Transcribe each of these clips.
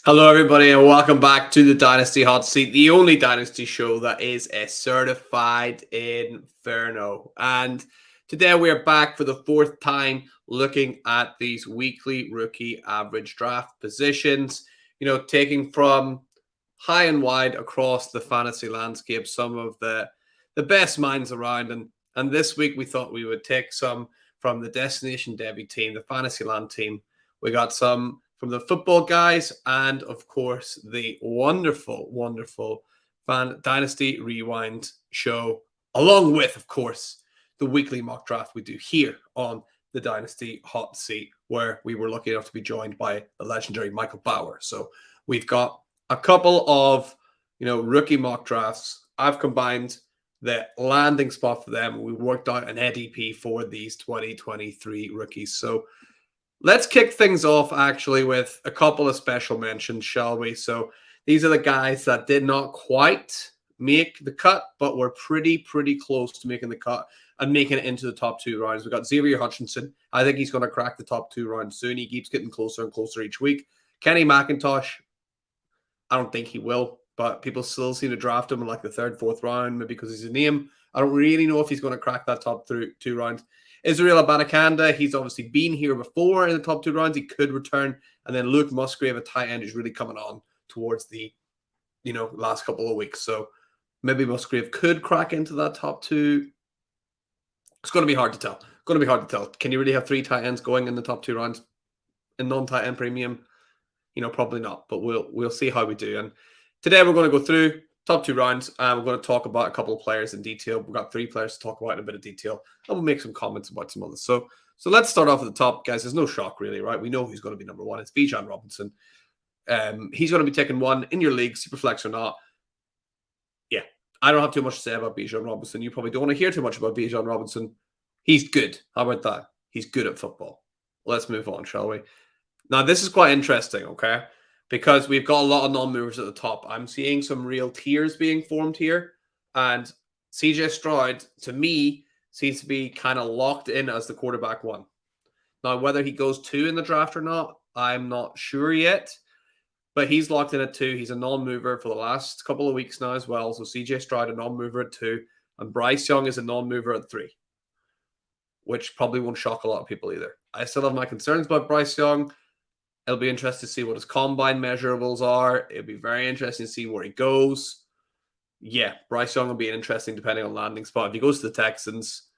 Hello, everybody, and welcome back to the Dynasty Hot Seat, the only Dynasty show that is a certified inferno. And today we are back for the fourth time looking at these weekly rookie average draft positions, taking from high and wide across the fantasy landscape some of the best minds around. And this week we thought we would take some from the Destination Debbie team, the Fantasyland team. We got some from the football guys, and of course, the wonderful, wonderful Dynasty Rewind show, along with, of course, the weekly mock draft we do here on the Dynasty Hot Seat, where we were lucky enough to be joined by the legendary Michael Bauer. So we've got a couple of, rookie mock drafts. I've combined the landing spot for them. We worked out an ADP for these 2023 rookies. So let's kick things off actually with a couple of special mentions, shall we? So these are the guys that did not quite make the cut, but were pretty close to making the cut and making it into the top two rounds. We got Xavier Hutchinson. I think he's going to crack the top two rounds soon. He keeps getting closer and closer each week. Kenny McIntosh, I don't think he will, but people still seem to draft him in like the third, fourth round, maybe because he's a name. I don't really know if he's going to crack that top two rounds. Israel Abanikanda, he's obviously been here before in the top two rounds. He could return. And then Luke Musgrave, a tight end, is really coming on towards the, last couple of weeks. So maybe Musgrave could crack into that top two. It's going to be hard to tell. Can you really have three tight ends going in the top two rounds in non-tight end premium? Probably not, but we'll see how we do. And today we're going to go through top two rounds, and we're going to talk about a couple of players in detail. We've got three players to talk about in a bit of detail, and we'll make some comments about some others. So let's start off at the top, guys. There's no shock, really, right? We know who's going to be number one. It's Bijan Robinson. He's going to be taking one in your league, Superflex or not. Yeah, I don't have too much to say about Bijan Robinson. You probably don't want to hear too much about Bijan Robinson. He's good. How about that? He's good at football. Let's move on, shall we? Now, this is quite interesting, okay? Because we've got a lot of non-movers at the top. I'm seeing some real tiers being formed here. And CJ Stroud, to me, seems to be kind of locked in as the quarterback one. Now, whether he goes two in the draft or not, I'm not sure yet. But he's locked in at two. He's a non-mover for the last couple of weeks now as well. So CJ Stroud, a non-mover at two. And Bryce Young is a non-mover at three, which probably won't shock a lot of people either. I still have my concerns about Bryce Young. It'll be interesting to see what his combine measurables are. It'll be very interesting to see where he goes. Yeah, Bryce Young will be interesting depending on landing spot. If he goes to the Texans,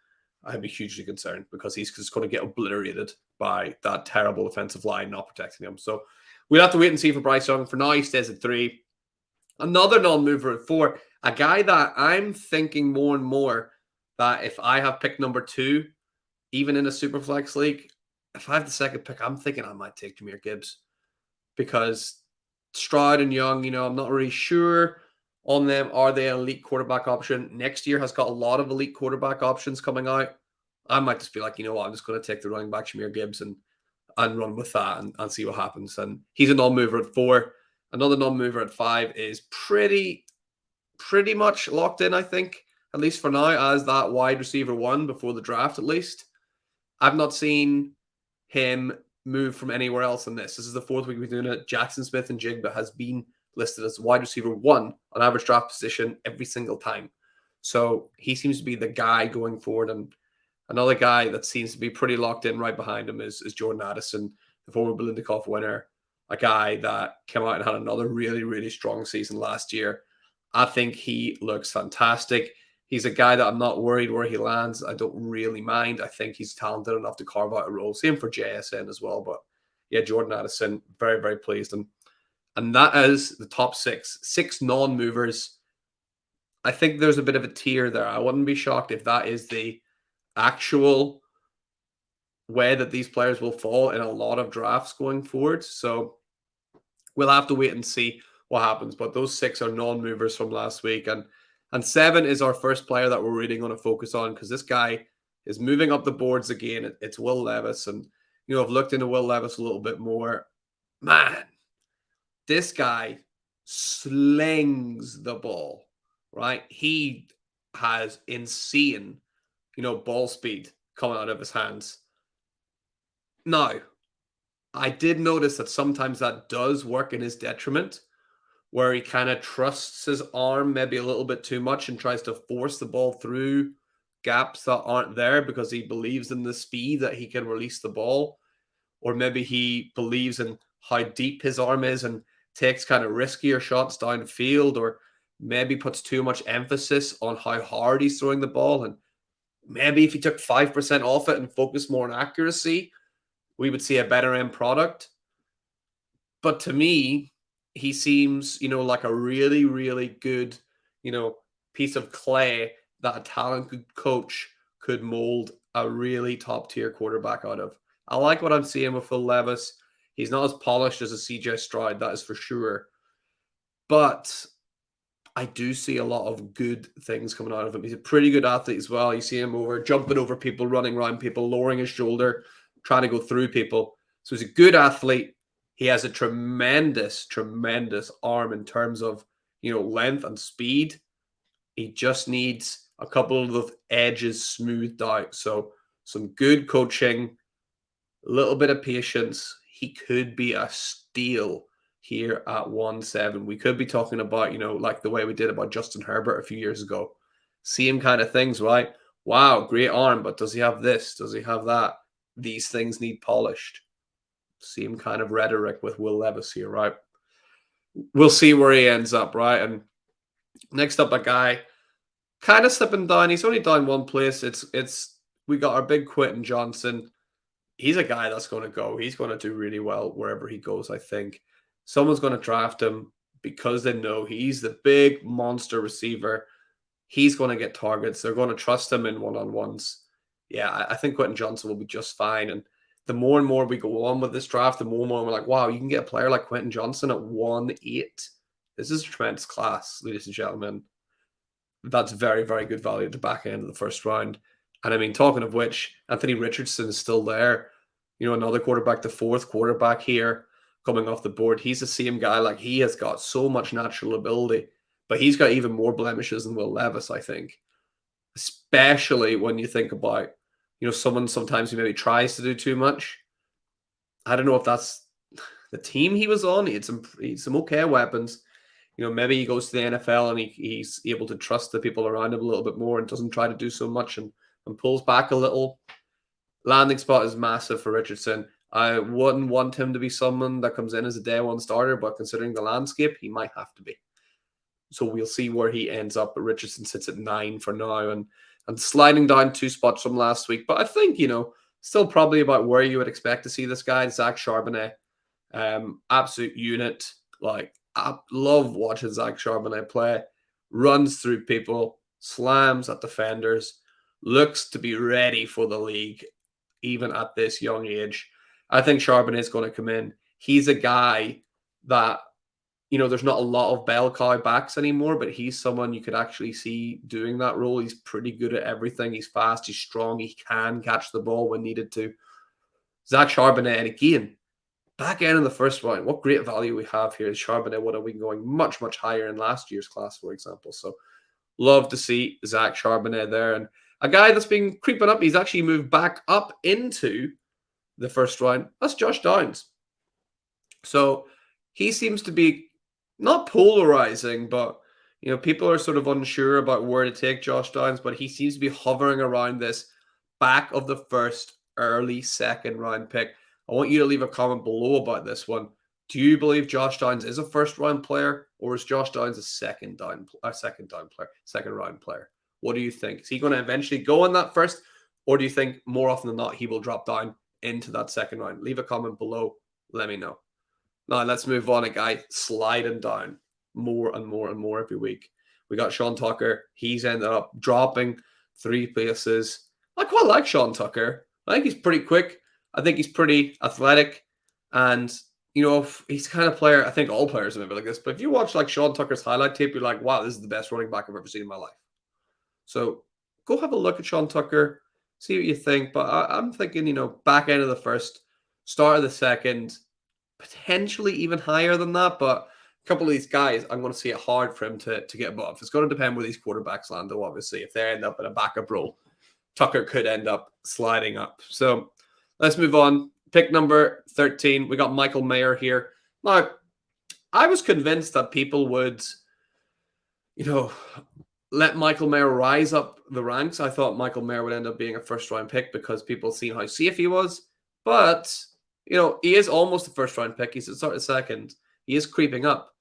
I'd be hugely concerned because he's just going to get obliterated by that terrible offensive line not protecting him. So we'll have to wait and see for Bryce Young. For now, he stays at three. Another non-mover at four, a guy that I'm thinking more and more that if I have pick number two, even in a super flex league, if I have the second pick, I'm thinking I might take Jahmyr Gibbs because Stroud and Young, I'm not really sure on them. Are they an elite quarterback option? Next year has got a lot of elite quarterback options coming out. I might just be like, I'm just going to take the running back Jahmyr Gibbs and run with that and see what happens. And he's a non-mover at four. Another non-mover at five is pretty much locked in, I think, at least for now, as that wide receiver one before the draft, at least. I've not seen him move from anywhere else in this. This is the fourth week we're doing it. Jackson Smith and Jigba has been listed as wide receiver one on average draft position every single time. So he seems to be the guy going forward. And another guy that seems to be pretty locked in right behind him is Jordan Addison, the former Biletnikoff winner, a guy that came out and had another really strong season last year. I think he looks fantastic. He's a guy that I'm not worried where he lands. I don't really mind. I think he's talented enough to carve out a role. Same for JSN as well. But yeah, Jordan Addison, very pleased. And that is the top six non-movers. I think there's a bit of a tier there. I wouldn't be shocked if that is the actual way that these players will fall in a lot of drafts going forward. So we'll have to wait and see what happens. But those six are non-movers from last week. And seven is our first player that we're really going to focus on because this guy is moving up the boards again. It's Will Levis. And, I've looked into Will Levis a little bit more. Man, this guy slings the ball, right? He has insane, ball speed coming out of his hands. Now, I did notice that sometimes that does work in his detriment, where he kind of trusts his arm maybe a little bit too much and tries to force the ball through gaps that aren't there because he believes in the speed that he can release the ball. Or maybe he believes in how deep his arm is and takes kind of riskier shots downfield, or maybe puts too much emphasis on how hard he's throwing the ball. And maybe if he took 5% off it and focused more on accuracy, we would see a better end product. But to me, he seems, like a really, really good, piece of clay that a talented coach could mold a really top tier quarterback out of. I like what I'm seeing with Will Levis. He's not as polished as a CJ Stroud, that is for sure. But I do see a lot of good things coming out of him. He's a pretty good athlete as well. You see him jumping over people, running around people, lowering his shoulder, trying to go through people. So he's a good athlete. He has a tremendous, tremendous arm in terms of, length and speed. He just needs a couple of those edges smoothed out. So some good coaching, a little bit of patience. He could be a steal here at 1-7. We could be talking about, like the way we did about Justin Herbert a few years ago. Same kind of things, right? Wow, great arm, but does he have this? Does he have that? These things need polished. Same kind of rhetoric with Will Levis here, right? We'll see where he ends up, right? And next up, a guy kind of slipping down. He's only down one place. We got our big Quentin Johnson. He's a guy that's going to go. He's going to do really well wherever he goes, I think. Someone's going to draft him because they know he's the big monster receiver. He's going to get targets. They're going to trust him in one-on-ones. Yeah, I think Quentin Johnson will be just fine. And the more and more we go on with this draft, the more and more we're like, wow, you can get a player like Quentin Johnson at 1-8. This is a tremendous class, ladies and gentlemen. That's very, very good value at the back end of the first round. And I mean, talking of which, Anthony Richardson is still there. Another quarterback, the fourth quarterback here coming off the board. He's the same guy. Like, he has got so much natural ability, but he's got even more blemishes than Will Levis, I think. Especially when you think about, someone sometimes who maybe tries to do too much. I don't know if that's the team he was on. He had some okay weapons. Maybe he goes to the NFL and he's able to trust the people around him a little bit more and doesn't try to do so much and pulls back a little. Landing spot is massive for Richardson. I wouldn't want him to be someone that comes in as a day one starter, but considering the landscape, he might have to be. So we'll see where he ends up. But Richardson sits at 9 for now and sliding down 2 spots from last week. But I think, still probably about where you would expect to see this guy, Zach Charbonnet. Absolute unit. Like, I love watching Zach Charbonnet play. Runs through people, slams at defenders, looks to be ready for the league, even at this young age. I think Charbonnet is going to come in. He's a guy that, there's not a lot of bell cow backs anymore, but he's someone you could actually see doing that role. He's pretty good at everything. He's fast. He's strong. He can catch the ball when needed to. Zach Charbonnet, and again, back end of the first round, what great value we have here is Charbonnet. What are we going much, much higher in last year's class, for example? So love to see Zach Charbonnet there. And a guy that's been creeping up, he's actually moved back up into the first round. That's Josh Downs. So he seems to be not polarizing, but people are sort of unsure about where to take Josh Downs, but he seems to be hovering around this back of the first, early second round pick. I want you to leave a comment below about this one. Do you believe Josh Downs is a first round player, or is Josh Downs a second round player? What do you think? Is he going to eventually go in that first, or do you think more often than not he will drop down into that second round? Leave a comment below. Let me know. Now let's move on. A guy sliding down more and more and more every week. We got Sean Tucker. He's ended up dropping 3 places. I quite like Sean Tucker. I think he's pretty quick. I think he's pretty athletic. And, he's the kind of player, I think all players are maybe like this, but if you watch like Sean Tucker's highlight tape, you're like, wow, this is the best running back I've ever seen in my life. So go have a look at Sean Tucker, see what you think. But I'm thinking, back end of the first, start of the second, potentially even higher than that. But a couple of these guys, I'm going to see it hard for him to get above. It's going to depend where these quarterbacks land, though, obviously. If they end up in a backup role, Tucker could end up sliding up. So let's move on. Pick number 13, we got Michael Mayer here. Now, I was convinced that people would, let Michael Mayer rise up the ranks. I thought Michael Mayer would end up being a first-round pick because people seen how safe he was. But, he is almost a first-round pick. He's sort of second. He is creeping up.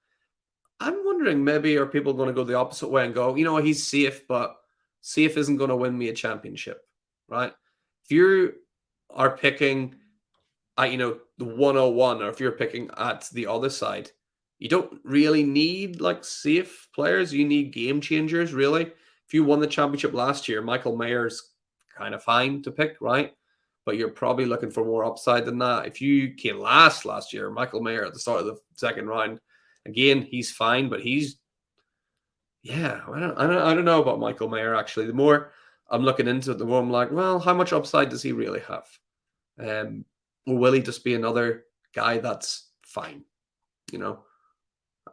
I'm wondering, maybe are people going to go the opposite way and go, he's safe, but safe isn't going to win me a championship, right? If you are picking at, the 101, or if you're picking at the other side, you don't really need safe players. You need game changers, really. If you won the championship last year, Michael Mayer's kind of fine to pick, right? But you're probably looking for more upside than that. If you came last year, Michael Mayer at the start of the second round, again, he's fine, but I don't know about Michael Mayer, actually. The more I'm looking into it, the more I'm like, well, how much upside does he really have? Or will he just be another guy that's fine?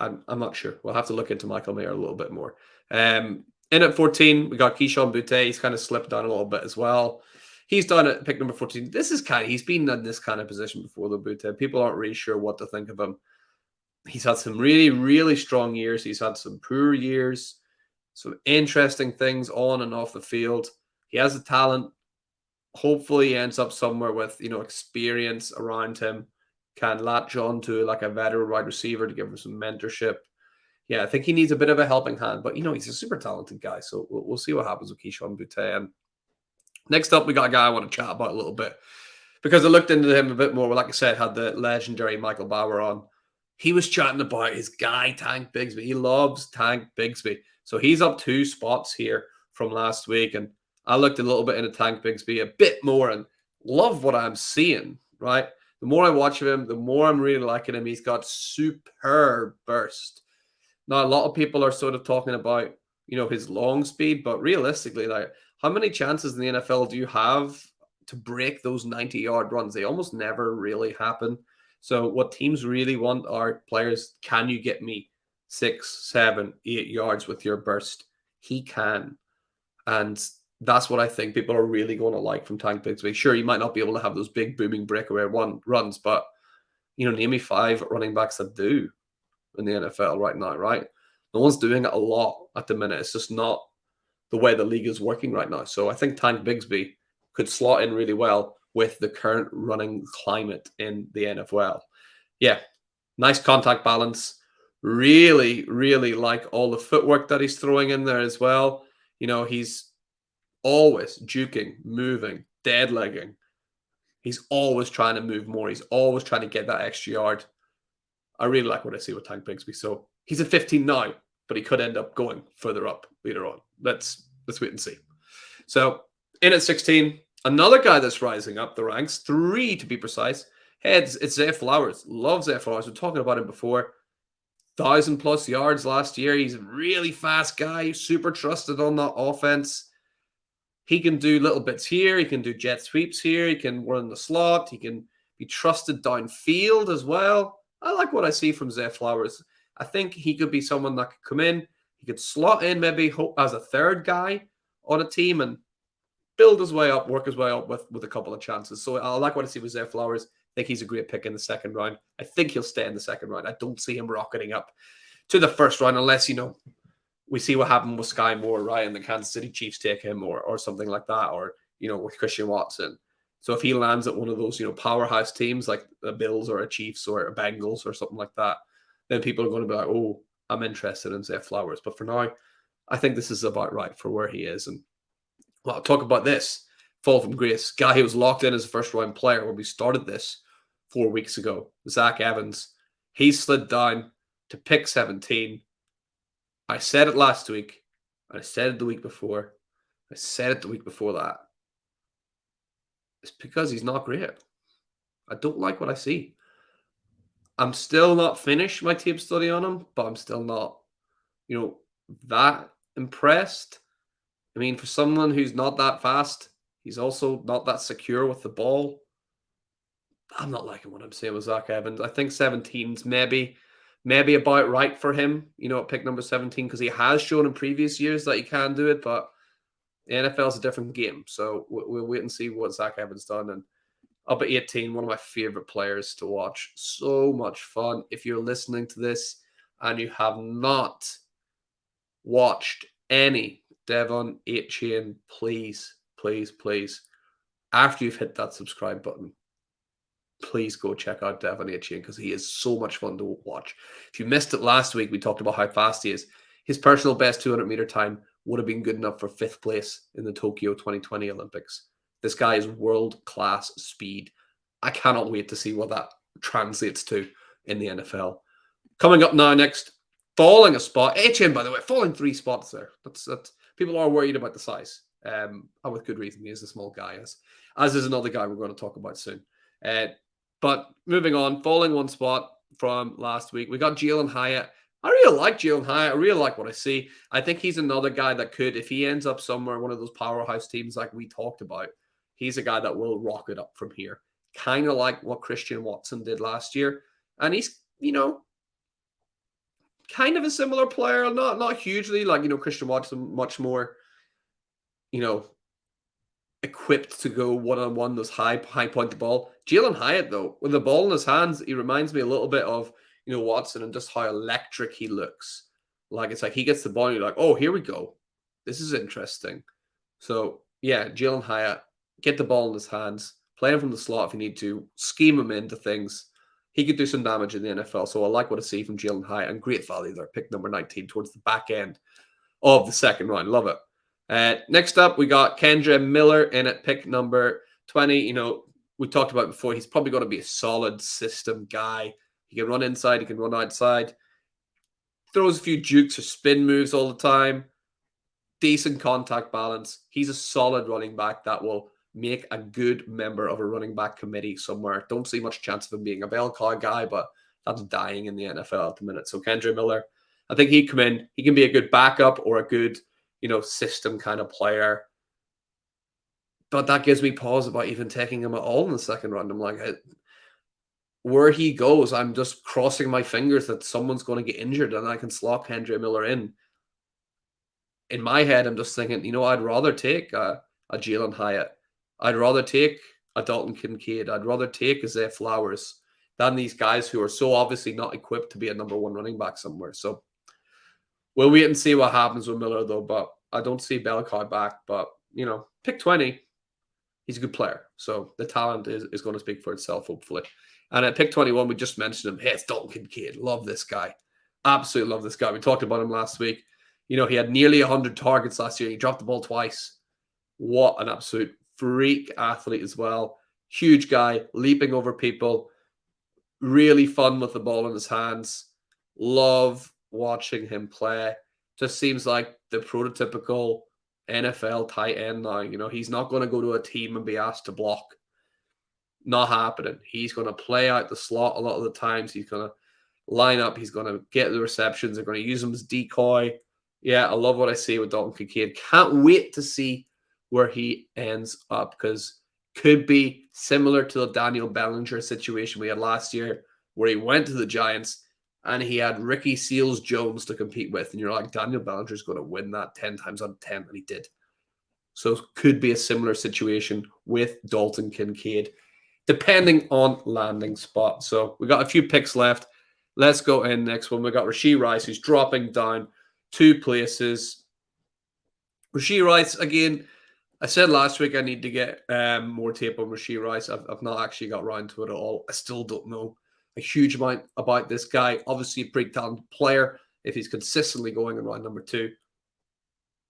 I'm not sure. We'll have to look into Michael Mayer a little bit more. In at 14, we got Keyshawn Butte. He's kind of slipped down a little bit as well. He's done at pick number 14. He's been in this kind of position before, the Butte. People aren't really sure what to think of him. He's had some really, really strong years. He's had some poor years, some interesting things on and off the field. He has the talent. Hopefully he ends up somewhere with, experience around him, can latch on to a veteran wide receiver to give him some mentorship. Yeah, I think he needs a bit of a helping hand, but he's a super talented guy. So we'll see what happens with Keyshawn Butte. And next up, we got a guy I want to chat about a little bit because I looked into him a bit more. Like I said, had the legendary Michael Bauer on. He was chatting about his guy, Tank Bigsby. He loves Tank Bigsby. So he's up 2 spots here from last week. And I looked a little bit into Tank Bigsby a bit more and love what I'm seeing, right? The more I watch of him, the more I'm really liking him. He's got superb burst. Now, a lot of people are sort of talking about, his long speed, but realistically, how many chances in the NFL do you have to break those 90-yard runs? They almost never really happen. So what teams really want are players, can you get me 6, 7, 8 yards with your burst? He can. And that's what I think people are really going to like from Tank Bigsby. Sure, you might not be able to have those big booming breakaway runs, but, name me 5 running backs that do in the NFL right now, right? No one's doing it a lot at the minute. It's just not the way the league is working right now. So I think Tank Bigsby could slot in really well with the current running climate in the NFL. Yeah, nice contact balance. Really, really like all the footwork that he's throwing in there as well. He's always juking, moving, dead legging. He's always trying to move more. He's always trying to get that extra yard. I really like what I see with Tank Bigsby. So he's at 15 now, but he could end up going further up later on. Let's wait and see. So in at 16, another guy that's rising up the ranks, 3 to be precise. It's Zay Flowers. Love Zay Flowers. We're talking about him before. 1,000+ yards last year. He's a really fast guy, super trusted on that offense. He can do little bits here. He can do jet sweeps here. He can run the slot. He can be trusted downfield as well. I like what I see from Zay Flowers. I think he could be someone that could come in. He could slot in maybe as a third guy on a team and build his way up, work his way up with a couple of chances. So I like what I see with Zay Flowers. I think he's a great pick in the second round. I think he'll stay in the second round. I don't see him rocketing up to the first round unless, we see what happened with Sky Moore, right? And the Kansas City Chiefs take him or something like that, or, with Christian Watson. So if he lands at one of those, powerhouse teams like the Bills or a Chiefs or a Bengals or something like that, then people are going to be like, oh, I'm interested in Zay Flowers. But for now, I think this is about right for where he is. And well, I'll talk about this. Fall from grace. Guy who was locked in as a first-round player when we started this 4 weeks ago. Zach Evans. He slid down to pick 17. I said it last week. I said it the week before. I said it the week before that. It's because he's not great. I don't like what I see. I'm still not finished my tape study on him, but I'm still not, that impressed. I mean, for someone who's not that fast, he's also not that secure with the ball. I'm not liking what I'm saying with Zach Evans. I think 17's maybe about right for him, at pick number 17, because he has shown in previous years that he can do it, but the NFL is a different game. So we'll wait and see what Zach Evans done. And Up at 18, one of my favorite players to watch. So much fun. If you're listening to this and you have not watched any Devon Aitken, please, please, please, after you've hit that subscribe button, please go check out Devon Aitken because he is so much fun to watch. If you missed it last week, we talked about how fast he is. His personal best 200-meter time would have been good enough for 5th place in the Tokyo 2020 Olympics. This guy is world-class speed. I cannot wait to see what that translates to in the NFL. Coming up now next, falling a spot. Aitken, by the way, falling 3 spots there. That's people are worried about the size. And with good reason. He is a small guy, as is another guy we're going to talk about soon. But moving on, falling 1 spot from last week, we got Jalen Hyatt. I really like Jalen Hyatt. I really like what I see. I think he's another guy that could, if he ends up somewhere, one of those powerhouse teams like we talked about, he's a guy that will rocket up from here. Kind of like what Christian Watson did last year. And he's, kind of a similar player, not hugely like, Christian Watson, much more, equipped to go one-on-one, those high point the ball. Jalen Hyatt, though, with the ball in his hands, he reminds me a little bit of, Watson and just how electric he looks. Like, it's like he gets the ball and you're like, oh, here we go. This is interesting. So, yeah, Jalen Hyatt, get the ball in his hands, play him from the slot if you need to, scheme him into things. He could do some damage in the NFL. So I like what I see from Jalen Hyatt, and great value there. Pick number 19 towards the back end of the second round. Love it. Next up, we got Kendre Miller in at pick number 20. We talked about before, he's probably going to be a solid system guy. He can run inside, he can run outside. Throws a few jukes or spin moves all the time. Decent contact balance. He's a solid running back that will make a good member of a running back committee somewhere. Don't see much chance of him being a bell cow guy, but that's dying in the NFL at the minute. So Kendre Miller, I think he'd come in. He can be a good backup or a good, system kind of player. But that gives me pause about even taking him at all in the second round. I'm like, where he goes, I'm just crossing my fingers that someone's going to get injured and I can slot Kendre Miller in. In my head, I'm just thinking, I'd rather take a Jalen Hyatt. I'd rather take a Dalton Kincaid. I'd rather take a Zay Flowers than these guys who are so obviously not equipped to be a number 1 running back somewhere. So we'll wait and see what happens with Miller, though. But I don't see Belcoy back. But, pick 20. He's a good player. So the talent is going to speak for itself, hopefully. And at pick 21, we just mentioned him. Hey, it's Dalton Kincaid. Love this guy. Absolutely love this guy. We talked about him last week. He had nearly 100 targets last year. He dropped the ball twice. What an absolute freak athlete as well. Huge guy, leaping over people. Really fun with the ball in his hands. Love watching him play. Just seems like the prototypical NFL tight end now. He's not going to go to a team and be asked to block. Not happening. He's going to play out the slot a lot of the times. He's going to line up. He's going to get the receptions. They're going to use him as decoy. Yeah, I love what I see with Dalton Kincaid. Can't wait to see where he ends up, because could be similar to the Daniel Bellinger situation we had last year, where he went to the Giants and he had Ricky Seals-Jones to compete with. And you're like, Daniel Bellinger's going to win that 10 times out of 10, and he did. So could be a similar situation with Dalton Kincaid, depending on landing spot. So we got a few picks left. Let's go in next one. We got Rashee Rice, who's dropping down 2 places. Rashee Rice, again, I said last week I need to get more tape on Rashee Rice. I've not actually got around to it at all. I still don't know a huge amount about this guy. Obviously a pretty talented player if he's consistently going in round number 2.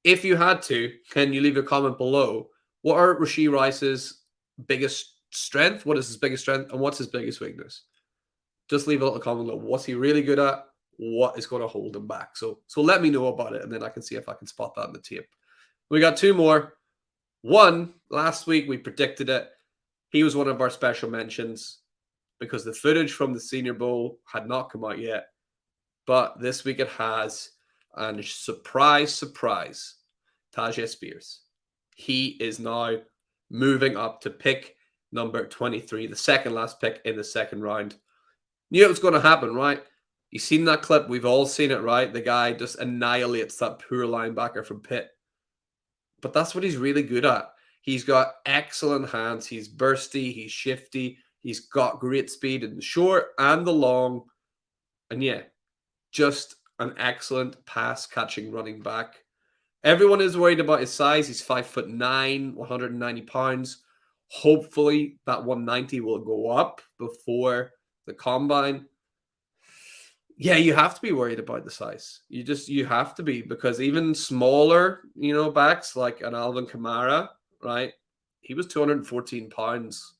If you had to, can you leave a comment below? What are Rashee Rice's biggest strength? What is his biggest strength? And what's his biggest weakness? Just leave a little comment below. What's he really good at? What is going to hold him back? So let me know about it, and then I can see if I can spot that in the tape. We got 2 more. One, last week we predicted it. He was one of our special mentions because the footage from the Senior Bowl had not come out yet. But this week it has. And surprise, surprise, Tyjae Spears. He is now moving up to pick number 23, the second last pick in the second round. Knew it was going to happen, right? You've seen that clip. We've all seen it, right? The guy just annihilates that poor linebacker from Pitt. But that's what he's really good at. He's got excellent hands. He's bursty. He's shifty. He's got great speed in the short and the long. And yeah, just an excellent pass catching running back. Everyone is worried about his size. He's 5'9", 190 pounds. Hopefully that 190 will go up before the combine. Yeah, you have to be worried about the size. You have to be, because even smaller, backs like an Alvin Kamara, right? He was 214 pounds,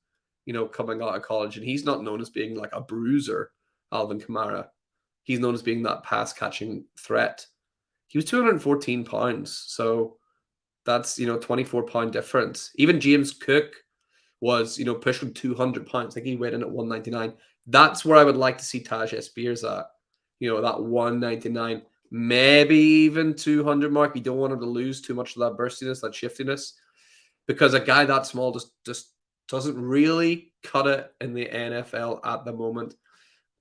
coming out of college, and he's not known as being like a bruiser, Alvin Kamara. He's known as being that pass catching threat. He was 214 pounds. So that's, 24-pound difference. Even James Cook was, pushing 200 pounds. I think he weighed in at 199. That's where I would like to see Tyjae Spears at. That 199, maybe even 200 mark. You don't want him to lose too much of that burstiness, that shiftiness, because a guy that small just doesn't really cut it in the NFL at the moment.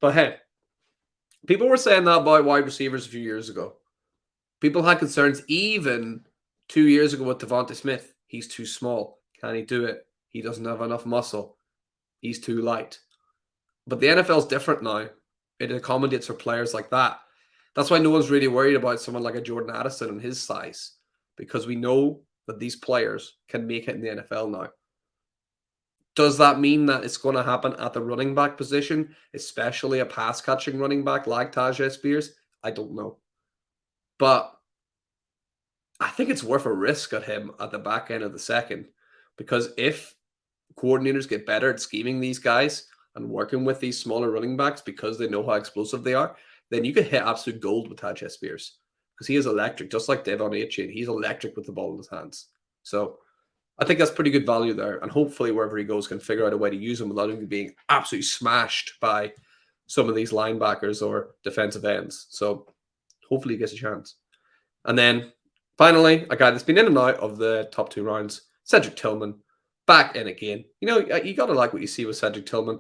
But hey, people were saying that about wide receivers a few years ago. People had concerns even 2 years ago with Devonta Smith. He's too small. Can he do it? He doesn't have enough muscle. He's too light. But the NFL's different now. It accommodates for players like that. That's why no one's really worried about someone like a Jordan Addison and his size, because we know that these players can make it in the NFL now. Does that mean that it's going to happen at the running back position, especially a pass-catching running back like Tyjae Spears? I don't know. But I think it's worth a risk at him at the back end of the second, because if coordinators get better at scheming these guys and working with these smaller running backs because they know how explosive they are, then you can hit absolute gold with Tyjae Spears, because he is electric, just like Devon Achane. He's electric with the ball in his hands. So I think that's pretty good value there. And hopefully wherever he goes can figure out a way to use him without him being absolutely smashed by some of these linebackers or defensive ends. So hopefully he gets a chance. And then finally, a guy that's been in and out of the top 2 rounds, Cedric Tillman, back in again. You got to like what you see with Cedric Tillman.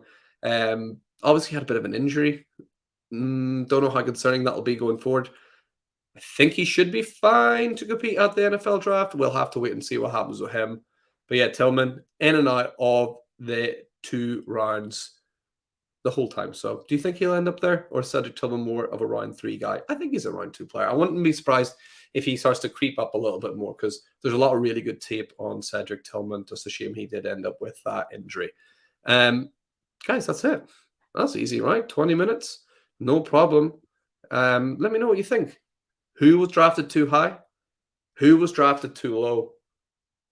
Obviously had a bit of an injury. Don't know how concerning that will be going forward. I think he should be fine to compete at the NFL draft. We'll have to wait and see what happens with him. But yeah, Tillman in and out of the 2 rounds the whole time. So do you think he'll end up there, or is Cedric Tillman more of a round 3 guy? I think he's a round 2 player. I wouldn't be surprised if he starts to creep up a little bit more, because there's a lot of really good tape on Cedric Tillman. Just a shame he did end up with that injury. Guys, that's it. That's easy, right? 20 minutes, no problem. Let me know what you think. Who was drafted too high? Who was drafted too low?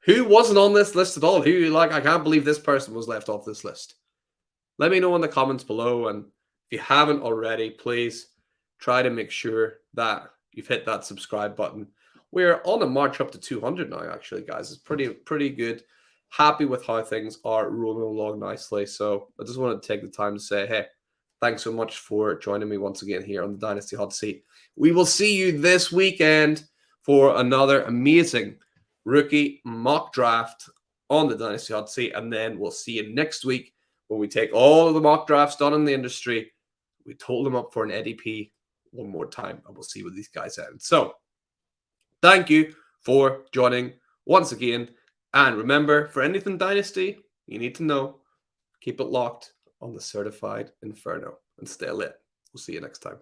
Who wasn't on this list at all? Who you're like, I can't believe this person was left off this list? Let me know in the comments below. And if you haven't already, please try to make sure that you've hit that subscribe button. We're on a march up to 200 now, actually, guys. It's pretty good. Happy with how things are rolling along nicely. So I just wanted to take the time to say, hey, thanks so much for joining me once again here on the Dynasty Hot Seat. We will see you this weekend for another amazing rookie mock draft on the Dynasty Hot Seat. And then we'll see you next week when we take all of the mock drafts done in the industry. We total them up for an ADP one more time, and we'll see what these guys end. So thank you for joining once again. And remember, for anything Dynasty, you need to know, keep it locked on the Certified Inferno and stay lit. We'll see you next time.